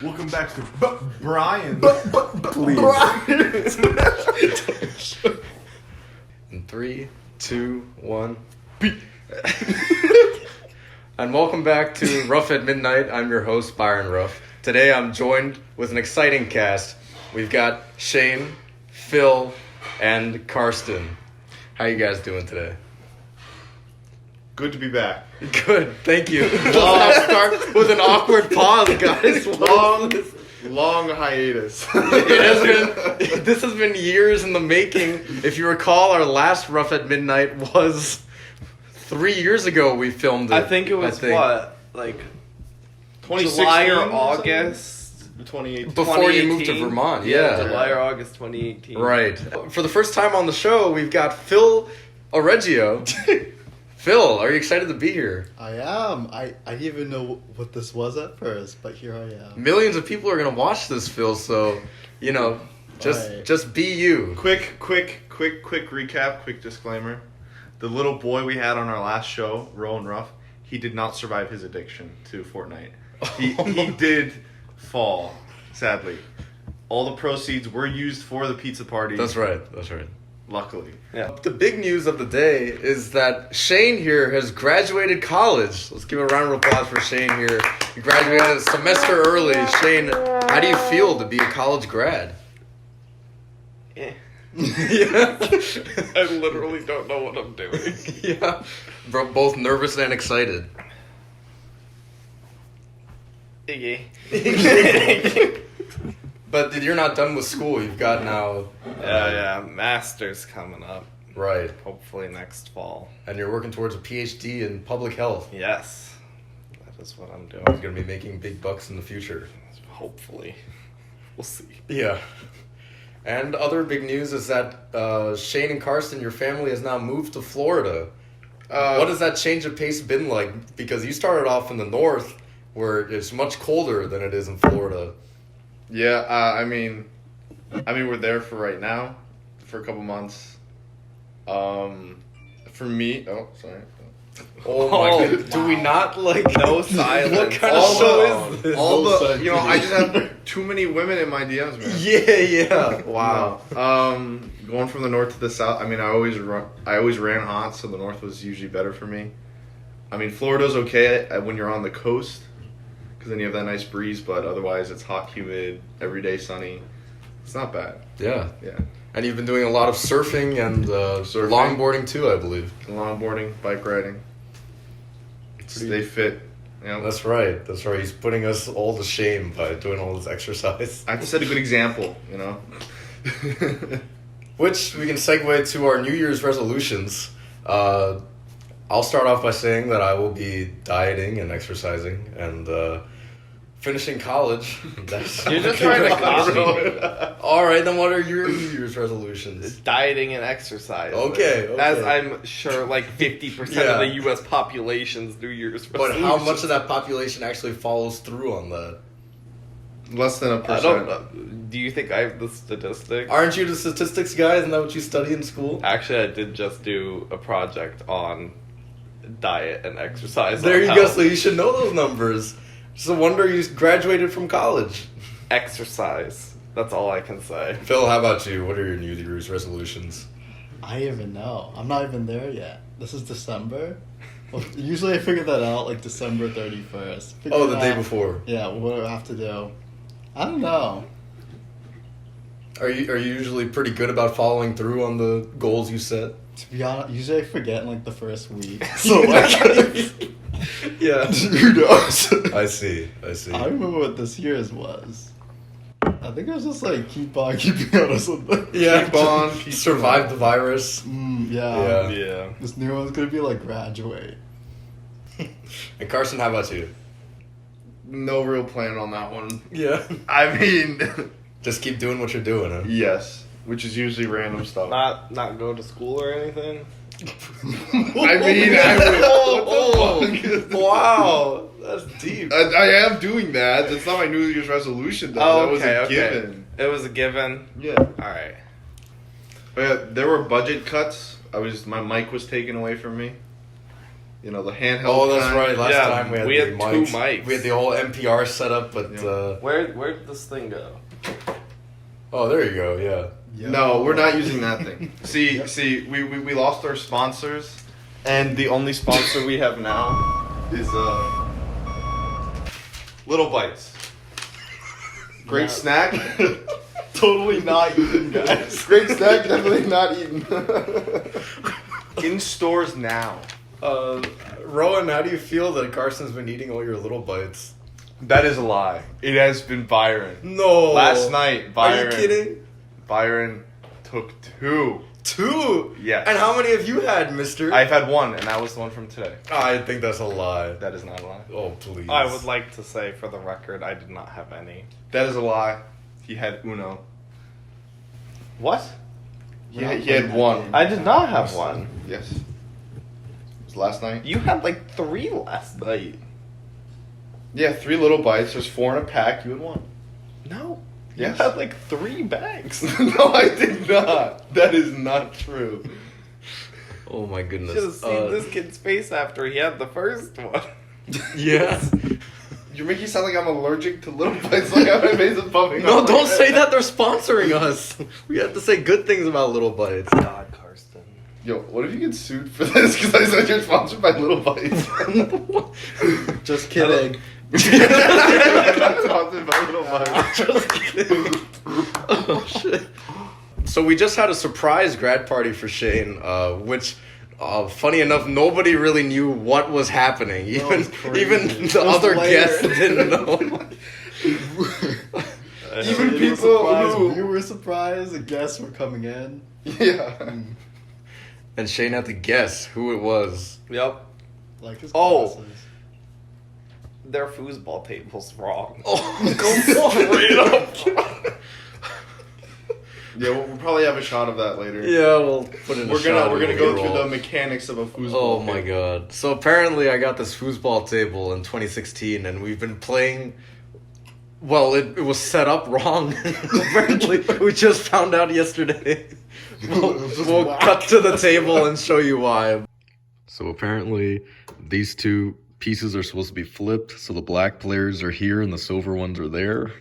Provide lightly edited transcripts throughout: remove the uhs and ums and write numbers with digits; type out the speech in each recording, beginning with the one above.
Welcome back to Brian. Please. In 3, 2, 1. And welcome back to Rough at Midnight. I'm your host, Byron Ruff. Today I'm joined with an exciting cast. We've got Shane, Phil, and Carsten. How you guys doing today? Good to be back. Good, thank you. Let's start with an awkward pause, guys. Long hiatus. This has been years in the making. If you recall, our last Rough at Midnight was 3 years ago. We filmed it. I think it was like 2016 July or August 2018. Before you moved to Vermont, yeah. July or August 2018. Right. For the first time on the show, we've got Phil Oreggio. Phil, are you excited to be here? I am. I didn't even know what this was at first, but here I am. Millions of people are going to watch this, Phil, so, just be you. Quick recap, quick disclaimer. The little boy we had on our last show, Rowan Ruff, he did not survive his addiction to Fortnite. He did fall, sadly. All the proceeds were used for the pizza party. That's right. Luckily. Yeah. The big news of the day is that Shane here has graduated college. Let's give a round of applause for Shane here. He graduated a semester early. Shane, how do you feel to be a college grad? Yeah. Yeah. I literally don't know what I'm doing. Yeah. Both nervous and excited. But you're not done with school. You've got now... Yeah, master's coming up. Right. Hopefully next fall. And you're working towards a PhD in public health. Yes. That is what I'm doing. You're going to be making big bucks in the future. Hopefully. We'll see. Yeah. And other big news is that Shane and Carsten, your family, has now moved to Florida. What has that change of pace been like? Because you started off in the north, where it's much colder than it is in Florida. Yeah, I mean, we're there for right now, for a couple months. For me, sorry. Oh my god! Do we not no silence? What kind of show is this? I just have too many women in my DMs, man. Yeah. Wow. Going from the north to the south. I mean, I always ran hot, so the north was usually better for me. I mean, Florida's okay when you're on the coast, because then you have that nice breeze. But otherwise, it's hot, humid, every day sunny. It's not bad. Yeah. Yeah. And you've been doing a lot of surfing and longboarding too, I believe. Longboarding, bike riding. Stay fit. Yeah. That's right. He's putting us all to shame by doing all this exercise. I have to set a good example, Which we can segue to our New Year's resolutions. I'll start off by saying that I will be dieting and exercising and finishing college. You're just trying to copy me. All right, then what are your New Year's resolutions? Dieting and exercise. Okay. As I'm sure 50% of the U.S. population's New Year's resolutions. But how much of that population actually follows through on that? Less than 1%. I don't know. Do you think I have the statistics? Aren't you the statistics guy? Isn't that what you study in school? Actually, I did just do a project on diet and exercise. There you go. So you should know those numbers. It's a wonder you graduated from college. Exercise. That's all I can say. Phil, how about you? What are your New Year's resolutions? I don't even know. I'm not even there yet. This is December. Well, usually I figure that out December 31st. The day before. Yeah, what do I have to do? I don't know. Are you usually pretty good about following through on the goals you set? To be honest, usually I forget in the first week. So yeah. Who knows? I see. I remember what this year's was. I think it was just keep on keeping on or something. Yeah, survive the virus. Yeah. This new one's gonna be graduate. And Carsten, how about you? No real plan on that one. Yeah. I mean... Just keep doing what you're doing, huh? Yes. Which is usually random stuff. Not go to school or anything? I mean, I would... Wow. That's deep. I am doing that. That's not my New Year's resolution, though. Oh, that was a given. It was a given? Yeah. Alright. But yeah, there were budget cuts. My mic was taken away from me. You know, the handheld. Oh, that's kind. right. Last Yeah, time we had the two mics. We had the whole NPR setup, but Where'd this thing go? oh, there you go. Yeah. No, we're not using that thing. See, we lost our sponsors, and the only sponsor we have now is Little Bites. Great Yeah. snack. Totally not eaten, guys. Great snack, definitely not eaten. In stores now. Rowan, how do you feel that Carson's been eating all your little bites? That is a lie. It has been Byron. No. Last night, Byron. Are you kidding? Byron took 2. 2? Yes. And how many have you had, mister? I've had 1, and that was the one from today. I think that's a lie. That is not a lie. Oh, please. I would like to say, for the record, I did not have any. That is a lie. He had uno. What? He had 1. I did not have one. Yes. It was last night. You had like 3 last night. Yeah, 3 little bites. There's 4 in a pack. You had 1. No. Yes. You had like 3 bags. No, I did not. That is not true. Oh, my goodness. Should have seen this kid's face after he had the first one. Yeah. You're making it sound like I'm allergic to little bites. Like my face is bumping No, up. don't say that. They're sponsoring us. We have to say good things about Little Bites. God, Carsten. Yo, what if you get sued for this? Because I said you're sponsored by Little Bites. Just kidding. I'm not sponsored by Little Bites. Just kidding. Oh, shit. So we just had a surprise grad party for Shane, which... funny enough, nobody really knew what was happening. Even the other guests didn't know. Even We were people surprised, who- we were surprised. The guests were coming in. Yeah. And Shane had to guess who it was. Yep. Like his Oh. classes. Their foosball table's wrong. Oh, go straight up. Yeah, we'll probably have a shot of that later. Yeah, we'll put in. We're gonna go through the mechanics of a foosball. Oh my god! So apparently, I got this foosball table in 2016, and we've been playing. Well, it was set up wrong. Apparently, we just found out yesterday. We'll cut to the table and show you why. So apparently, these two pieces are supposed to be flipped, so the black players are here and the silver ones are there.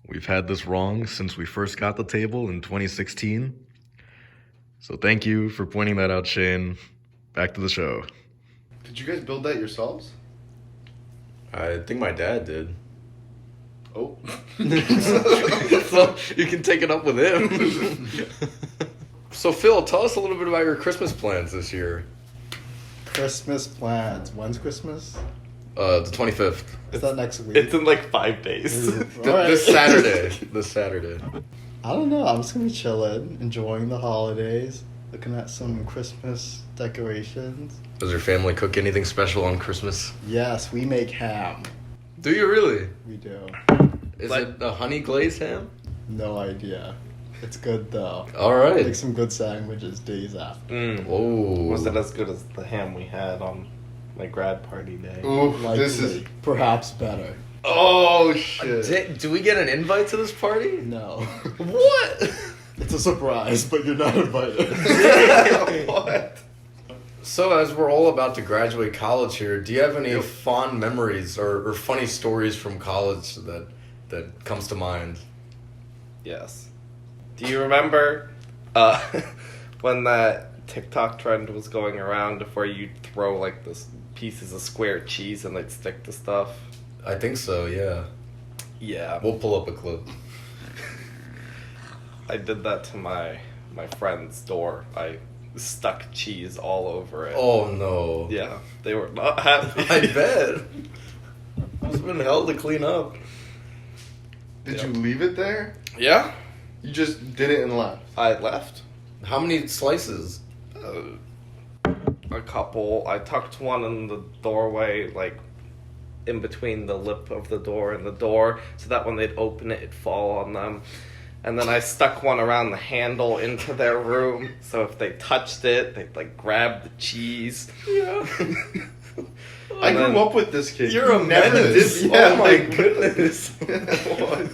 We've had this wrong since we first got the table in 2016. So thank you for pointing that out, Shane. Back to the show. Did you guys build that yourselves? I think my dad did. Oh. So you can take it up with him. So Phil, tell us a little bit about your Christmas plans this year. Christmas plans. When's Christmas? The 25th. Is that next week? It's in like 5 days. Alright. This Saturday. This Saturday. I don't know. I'm just gonna be chilling, enjoying the holidays, looking at some Christmas decorations. Does your family cook anything special on Christmas? Yes, we make ham. Do you really? We do. Is it a honey glazed ham? No idea. It's good though. All Make right. some good sandwiches days after. Oh. Was it as good as the ham we had on my grad party day? Ooh, Likely, this is. perhaps better. Oh shit. Do we get an invite to this party? No. What? It's a surprise, but you're not invited. What? So, as we're all about to graduate college here, do you have any fond memories or funny stories from college that comes to mind? Yes. Do you remember when that TikTok trend was going around where you'd throw like this pieces of square cheese and they'd stick to stuff? I think so, yeah. Yeah. We'll pull up a clip. I did that to my friend's door. I stuck cheese all over it. Oh, no. Yeah. They were not happy. I bet. It's been hell to clean up. Did you leave it there? Yeah. You just did it and left. I left. How many slices? A couple. I tucked one in the doorway, like in between the lip of the door and the door, so that when they'd open it, it'd fall on them. And then I stuck one around the handle into their room, so if they touched it, they'd like grab the cheese. Yeah. I grew up with this kid. You're a Never menace. did- yeah, Oh my like- goodness. What?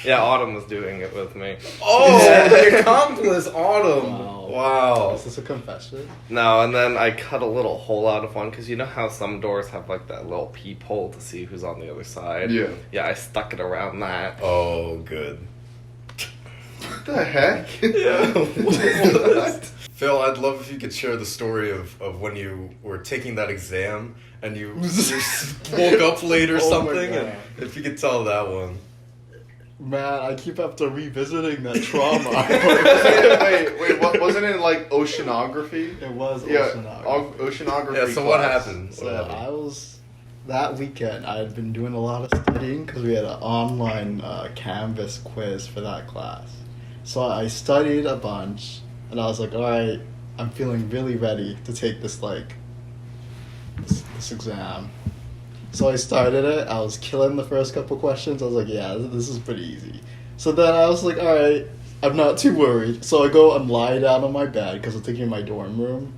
Yeah, Autumn was doing it with me. Oh, the accomplice, Autumn. Wow. Is this a confession? No, and then I cut a little hole out of one, because you know how some doors have like that little peephole to see who's on the other side? Yeah. Yeah, I stuck it around that. Oh, good. What the heck? Yeah. What? Phil, I'd love if you could share the story of when you were taking that exam and you woke up late or Oh my something. God. And if you could tell that one. Man, I keep after revisiting that trauma. wait, what, wasn't it like oceanography? It was Yeah, oceanography. oceanography. Yeah, so what class. happened? So that weekend, I had been doing a lot of studying because we had an online Canvas quiz for that class. So I studied a bunch, and I was like, all right, I'm feeling really ready to take this exam. So I started it. I was killing the first couple questions. I was like, yeah, this is pretty easy. So then I was like, all right, I'm not too worried. So I go and lie down on my bed because I'm taking my dorm room.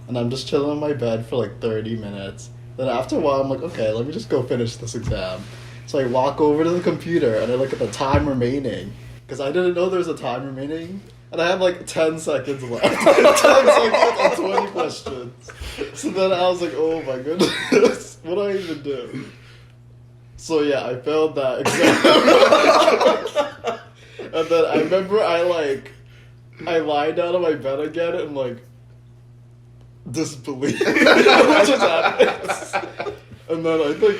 And I'm just chilling on my bed for like 30 minutes. Then after a while, I'm like, okay, let me just go finish this exam. So I walk over to the computer and I look at the time remaining. Because I didn't know there was a time remaining. And I had like 10 seconds left. 10 seconds and 20 questions. So then I was like, oh my goodness, what do I even do? So yeah, I failed that exam. And then I remember I lied down on my bed again and like, disbelief what just happened. And then I think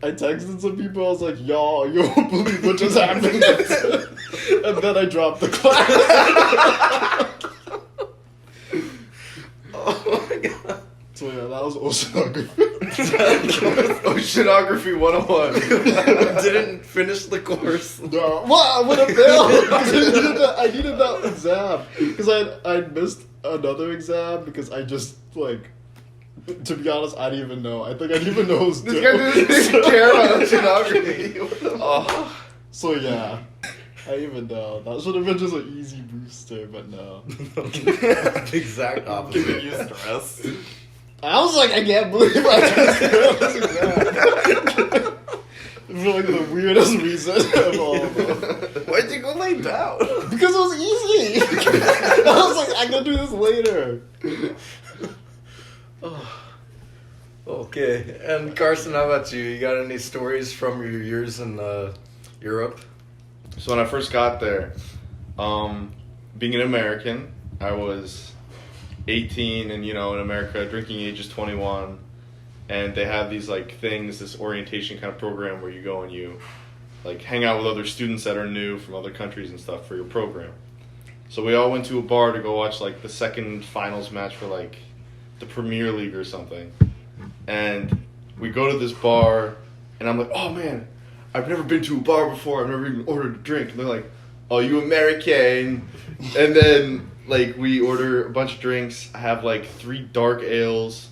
I texted some people. I was like, "Y'all, you won't believe what just happened." And then I dropped the class. Oh my god. So yeah, that was oceanography. Oceanography 101. Didn't finish the course. No, well, I would have failed because I needed that exam because I'd missed another exam because I just like. To be honest, I didn't even know. I think I didn't even know who was This guy didn't even care about oceanography. What the Oh. So yeah, I even know. That should have been just an easy booster, but no. Exact opposite. Giving you stress. I was like, I can't believe I just failed this exam. For like the weirdest reason of all of them. Why'd you go lay down? Because it was easy. I was like, I can do this later. Okay, and Carsten, how about you? You got any stories from your years in Europe? So when I first got there, being an American, I was 18, and in America, drinking age is 21, and they have these like things, this orientation kind of program where you go and you like hang out with other students that are new from other countries and stuff for your program. So we all went to a bar to go watch like the second finals match for like the Premier League or something. And we go to this bar, and I'm like, oh man, I've never been to a bar before. I've never even ordered a drink. And they're like, oh, you American? And then like we order a bunch of drinks. I have like 3 dark ales,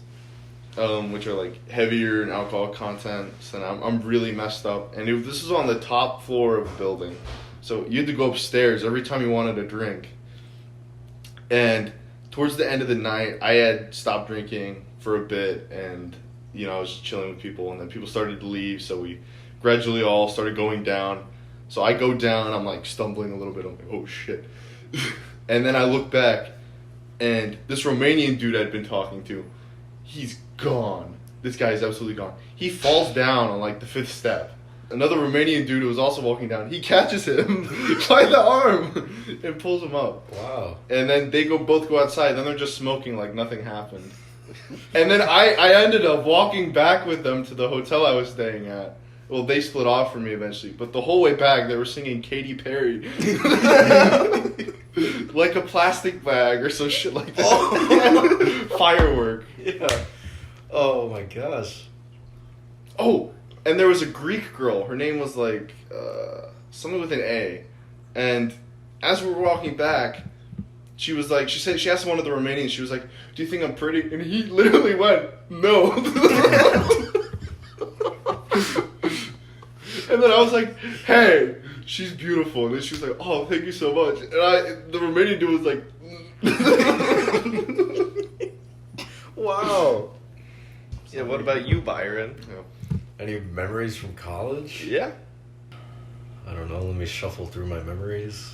which are like heavier in alcohol content. So I'm really messed up. And this was on the top floor of a building, so you had to go upstairs every time you wanted a drink. And towards the end of the night, I had stopped drinking for a bit, and I was just chilling with people, and then people started to leave, so we gradually all started going down. So I go down, and I'm like stumbling a little bit. I'm like, oh shit. And then I look back, and this Romanian dude I'd been talking to, he's gone. This guy is absolutely gone. He falls down on like the 5th step. Another Romanian dude who was also walking down, he catches him by the arm and pulls him up. Wow. And then they both go outside, then they're just smoking like nothing happened. And then I ended up walking back with them to the hotel I was staying at. Well, they split off from me eventually, but the whole way back they were singing Katy Perry. Like a plastic bag or some shit like that. Oh. Firework. Yeah. Oh my gosh. Oh, and there was a Greek girl. Her name was like something with an A. And as we were walking back, she was like, she asked one of the Romanians, she was like, do you think I'm pretty? And he literally went, no. And then I was like, hey, she's beautiful. And then she was like, oh, thank you so much. And the Romanian dude was like, Wow. Yeah, what about you, Byron? Any memories from college? Yeah. I don't don't know. Let me shuffle through my memories.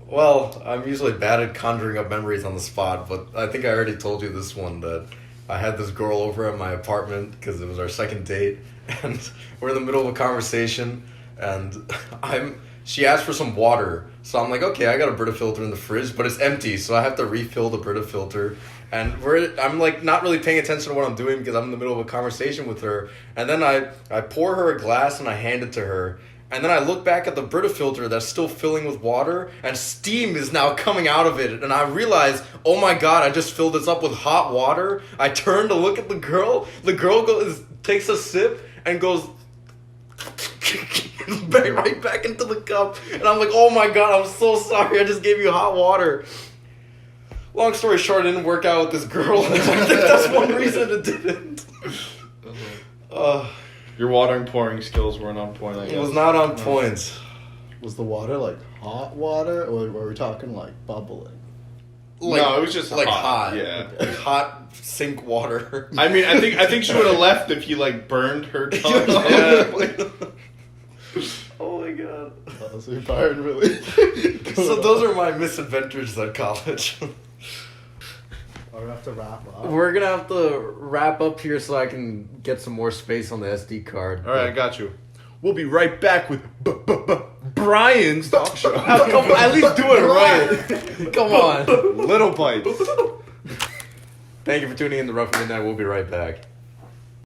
Well, I'm usually bad at conjuring up memories on the spot, but I think I already told you this one, that I had this girl over at my apartment because it was our second date, and we're in the middle of a conversation, and she asked for some water, so I'm like, okay, I got a Brita filter in the fridge, but it's empty, so I have to refill the Brita filter, and I'm like not really paying attention to what I'm doing because I'm in the middle of a conversation with her, and then I pour her a glass and I hand it to her. And then I look back at the Brita filter that's still filling with water, and steam is now coming out of it. And I realize, oh my god, I just filled this up with hot water. I turn to look at the girl. The girl takes a sip and goes right back into the cup. And I'm like, oh my god, I'm so sorry. I just gave you hot water. Long story short, it didn't work out with this girl. I think that's one reason it didn't. Your watering pouring skills weren't on point, I guess. It was not on point. Was the water like hot water, or were we talking like bubbling? No, it was just like hot. Yeah. Like hot sink water. I mean, I think she would have left if you like burned her tongue. Oh my god. Oh, so you're fired really. So those are my misadventures at college. We're gonna have to wrap up. We're gonna have to wrap up here so I can get some more space on the SD card. All right, I got you. We'll be right back with Brian's talk show. Come on, at least do it right. Come on. Little bites. Thank you for tuning in to Rough Midnight. We'll be right back.